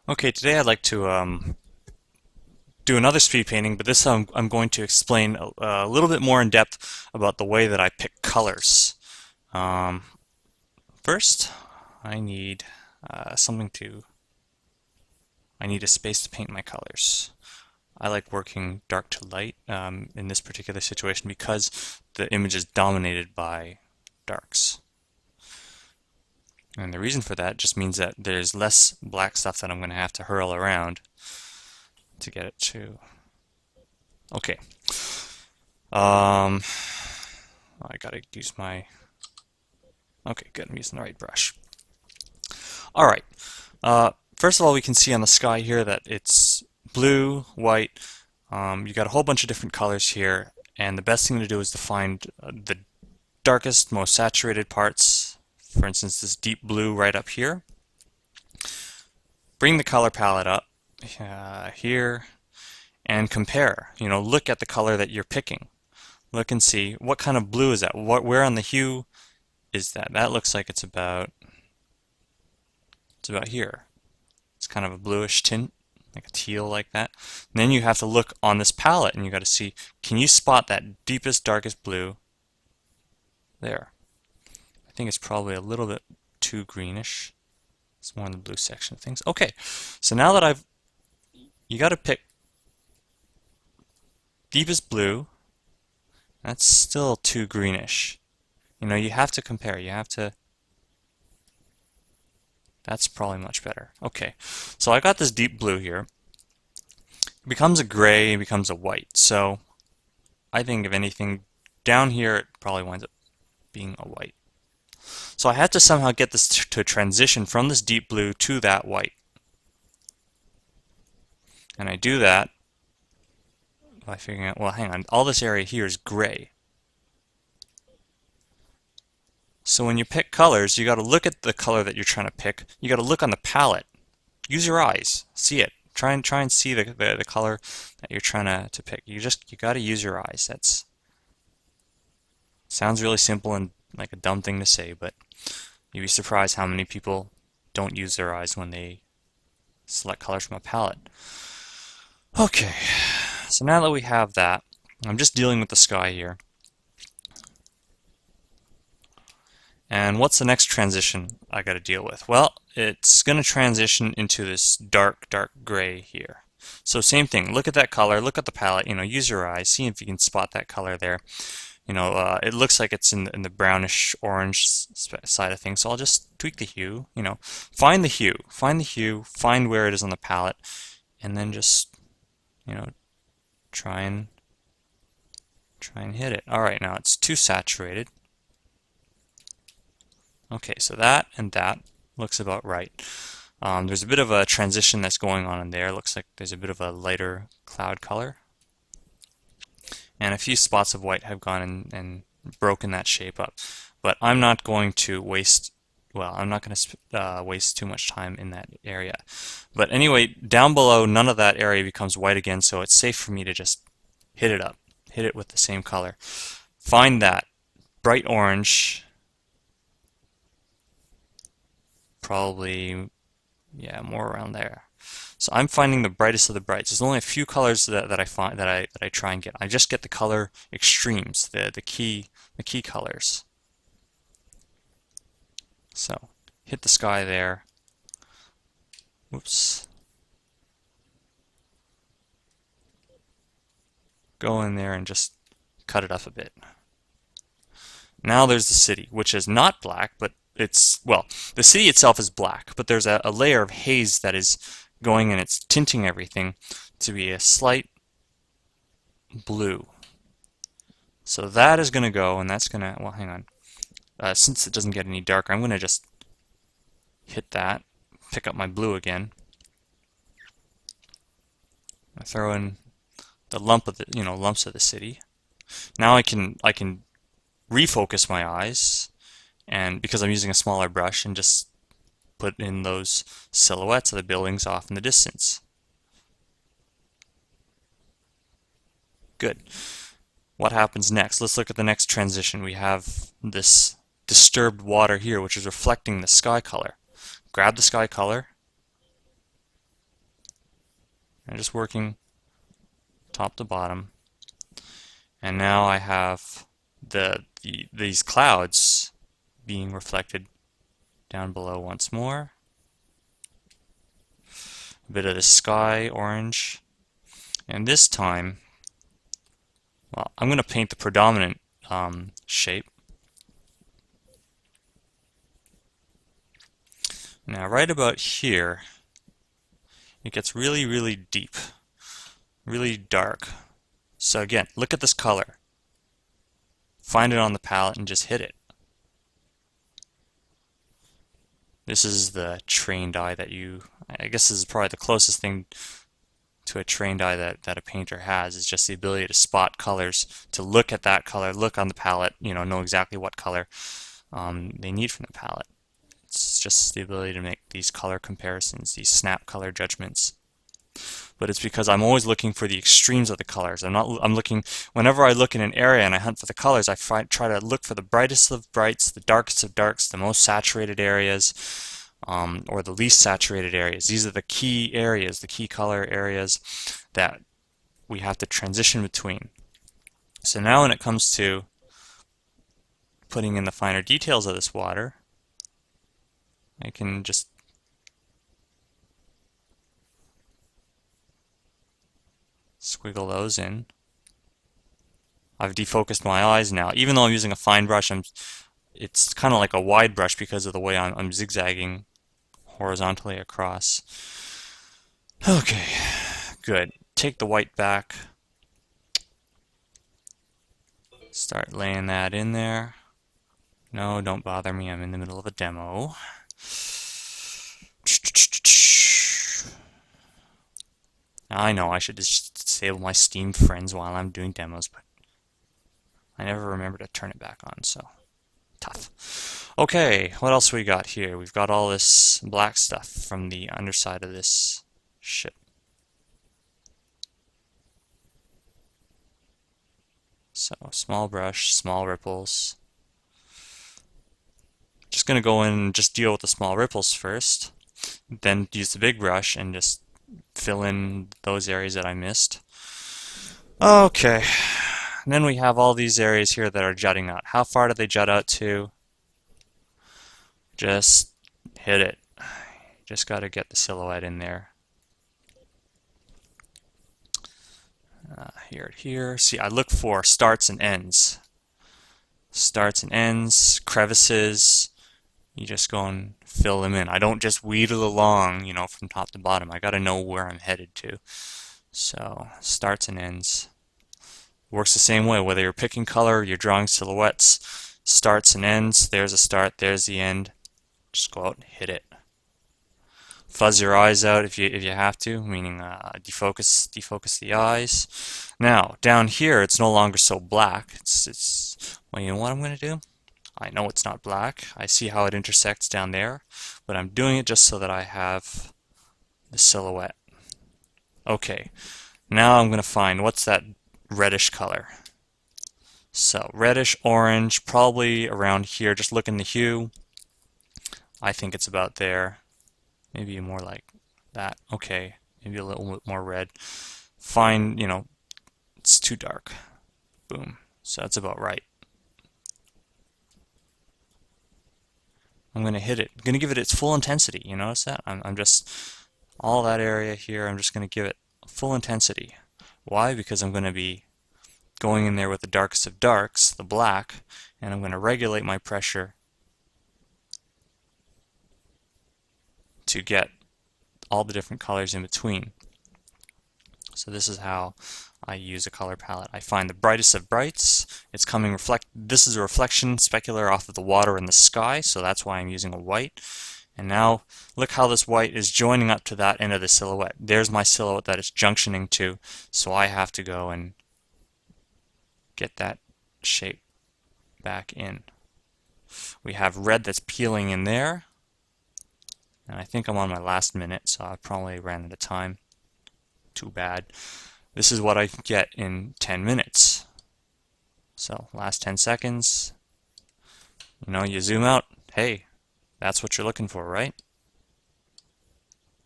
Okay, today I'd like to do another speed painting, but this time I'm going to explain a little bit more in depth about the way that I pick colors. Um, First, I need something to, I need a space to paint my colors. I like working dark to light in this particular situation because the image is dominated by darks. And the reason for that just means that there's less black stuff that I'm going to have to hurl around to get it to. Okay. Um, I gotta use my. Okay, good. I'm using the right brush. All right. First of all, we can see on the sky here that it's blue, white. You got a whole bunch of different colors here, and the best thing to do is to find the darkest, most saturated parts. For instance, this deep blue right up here. Bring the color palette up here and compare. Look at the color that you're picking. Look and see what kind of blue is that. Where on the hue is that? That looks like it's about here. It's kind of a bluish tint, like a teal like that. And then you have to look on this palette and you got to see, can you spot that deepest, darkest blue there? I think it's probably a little bit too greenish. It's more in the blue section of things. Okay, so now that you got to pick deepest blue. That's still too greenish. You have to compare. That's probably much better. Okay, so I got this deep blue here. It becomes a gray, it becomes a white. So I think if anything, down here it probably winds up being a white. So I had to somehow get this to transition from this deep blue to that white. And I do that by figuring out, well, hang on, all this area here is gray. So when you pick colors, you got to look at the color that you're trying to pick. You got to look on the palette. Use your eyes. See it. Try and see the color that you're trying to pick. You got to use your eyes. That's sounds really simple and like a dumb thing to say, but you'd be surprised how many people don't use their eyes when they select colors from a palette. Okay, so now that we have that, I'm just dealing with the sky here. And what's the next transition I got to deal with? Well, it's going to transition into this dark, dark gray here. So same thing, look at that color, look at the palette, use your eyes, see if you can spot that color there. It looks like it's in the brownish orange side of things, so I'll just tweak the hue, find the hue, find where it is on the palette, and then just, try and hit it. All right, now it's too saturated. Okay, so that and that looks about right. There's a bit of a transition that's going on in there. Looks like there's a bit of a lighter cloud color. And a few spots of white have gone and broken that shape up. But I'm not going to waste, well, I'm not going to waste too much time in that area. But anyway, down below, none of that area becomes white again, so it's safe for me to just hit it up. Hit it with the same color. Find that bright orange, probably, yeah, more around there. So I'm finding the brightest of the brights. There's only a few colors that I find that I try and get. I just get the color extremes, the key colors. So hit the sky there. Whoops. Go in there and just cut it up a bit. Now there's the city, which is not black, but well, the city itself is black, but there's a layer of haze that is going and it's tinting everything to be a slight blue. So that is going to go, and that's going to, well, hang on. Since it doesn't get any darker, I'm going to just hit that, pick up my blue again. I throw in the lump of the, lumps of the city. Now I can refocus my eyes, and because I'm using a smaller brush, and just put in those silhouettes of the buildings off in the distance. Good. What happens next? Let's look at the next transition. We have this disturbed water here, which is reflecting the sky color. Grab the sky color, I'm just working top to bottom. And now I have these clouds being reflected down below once more. A bit of the sky orange. And this time, well, I'm going to paint the predominant shape. Now right about here, it gets really, really deep, really dark. So again, look at this color. Find it on the palette and just hit it. This is the trained eye that I guess this is probably the closest thing to a trained eye that a painter has, is just the ability to spot colors, to look at that color, look on the palette, know exactly what color they need from the palette. It's just the ability to make these color comparisons, these snap color judgments. But it's because I'm always looking for the extremes of the colors. Whenever I look in an area and I hunt for the colors, I try to look for the brightest of brights, the darkest of darks, the most saturated areas, or the least saturated areas. These are the key areas, the key color areas that we have to transition between. So now when it comes to putting in the finer details of this water, I can just squiggle those in. I've defocused my eyes now. Even though I'm using a fine brush, it's kind of like a wide brush because of the way I'm zigzagging horizontally across. Okay, good. Take the white back. Start laying that in there. No, don't bother me. I'm in the middle of a demo. I know I should just disable my Steam friends while I'm doing demos, but I never remember to turn it back on, so tough. Okay, what else we got here? We've got all this black stuff from the underside of this ship. So, small brush, small ripples. Just going to go in and just deal with the small ripples first, then use the big brush and just fill in those areas that I missed. Okay, and then we have all these areas here that are jutting out. How far do they jut out to? Just hit it. Just got to get the silhouette in there. Here. See, I look for starts and ends. Starts and ends, crevices. You just go and fill them in. I don't just wheedle along, from top to bottom. I got to know where I'm headed to. So, starts and ends. Works the same way, whether you're picking color, you're drawing silhouettes, starts and ends. There's a start, there's the end. Just go out and hit it. Fuzz your eyes out if you have to, meaning defocus the eyes. Now, down here, it's no longer so black. Well, you know what I'm going to do? I know it's not black. I see how it intersects down there, but I'm doing it just so that I have the silhouette. Okay, now I'm going to find what's that reddish color. So reddish orange, probably around here. Just look in the hue. I think it's about there. Maybe more like that. Okay, maybe a little bit more red. Fine, it's too dark. Boom. So that's about right. I'm going to hit it. I'm going to give it its full intensity. You notice that? I'm just, all that area here, I'm just going to give it full intensity. Why? Because I'm going to be going in there with the darkest of darks, the black, and I'm going to regulate my pressure to get all the different colors in between. So this is how I use a color palette. I find the brightest of brights. It's coming this is a reflection specular off of the water and the sky, so that's why I'm using a white. And now look how this white is joining up to that end of the silhouette. There's my silhouette that it's junctioning to, so I have to go and get that shape back in. We have red that's peeling in there. And I think I'm on my last minute, so I probably ran out of time. Too bad. This is what I get in 10 minutes. So, last 10 seconds. You zoom out. Hey, that's what you're looking for, right?